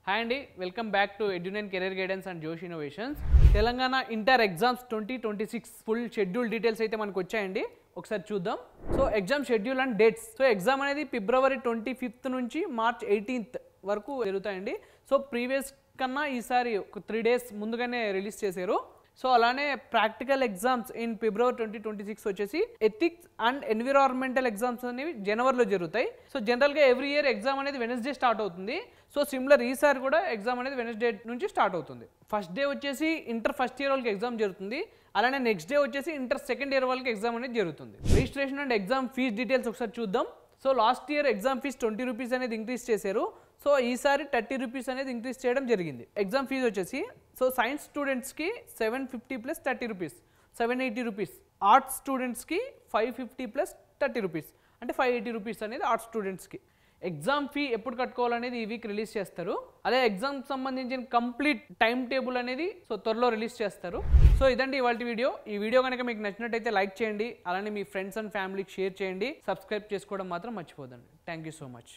Hi అండి, welcome back to Edunine career guidance and Josh innovations. Telangana inter exams 2026 full schedule details అయితే మనకు వచ్చాయండి. ఒకసారి చూద్దాం. So exam schedule and dates. So exam అనేది ఫిబ్రవరి 25th నుంచి మార్చ్ 18th వరకు జరుగుతాయండి. సో ప్రీవియస్ కన్నా ఈసారి ఒక 3 days ముందుగానే రిలీజ్ చేశారు. సో అలానే ప్రాక్టికల్ ఎగ్జామ్స్ ఇన్ ఫిబ్రవరి 2026 వచ్చేసి ఎథిక్స్ అండ్ ఎన్విరాన్మెంటల్ ఎగ్జామ్స్ అనేవి జనవరిలో జరుగుతాయి. సో జనరల్గా ఎవ్రీ ఇయర్ ఎగ్జామ్ అనేది వెనస్డే స్టార్ట్ అవుతుంది. సో సిమిలర్ ఈసారి కూడా ఎగ్జామ్ అనేది వెనస్డే నుంచి స్టార్ట్ అవుతుంది. ఫస్ట్ డే వచ్చేసి ఇంటర్ ఫస్ట్ ఇయర్ వాళ్ళకి ఎగ్జామ్ జరుగుతుంది. అలానే నెక్స్ట్ డే వచ్చేసి ఇంటర్ సెకండ్ ఇయర్ వాళ్ళకి ఎగ్జామ్ అనేది జరుగుతుంది. Registration and exam fee details ఒకసారి చూద్దాం. So last year exam fee 20 rupees అనేది ఇంక్రీజ్ చేశారు. సో ఈసారి 30 రూపీస్ అనేది ఇంక్రీజ్ చేయడం జరిగింది. ఎగ్జామ్ ఫీజు వచ్చేసి సో సైన్స్ స్టూడెంట్స్కి 750 ప్లస్ 30 రూపీస్ 780 రూపీస్, ఆర్ట్స్ స్టూడెంట్స్కి 550 ప్లస్ 30 రూపీస్ అంటే 580 రూపీస్ అనేది ఆర్ట్స్ స్టూడెంట్స్కి. ఎగ్జామ్ ఫీ ఎప్పుడు కట్టుకోవాలనేది ఈ వీక్ రిలీజ్ చేస్తారు. అదే ఎగ్జామ్ సంబంధించిన కంప్లీట్ టైం టేబుల్ అనేది సో త్వరలో రిలీజ్ చేస్తారు. సో ఇదండి ఇవాళ వీడియో. ఈ వీడియో కనుక మీకు నచ్చినట్టయితే లైక్ చేయండి. అలానే మీ ఫ్రెండ్స్ అండ్ ఫ్యామిలీకి షేర్ చేయండి. సబ్స్క్రైబ్ చేసుకోవడం మాత్రం మర్చిపోదండి. Thank you so much.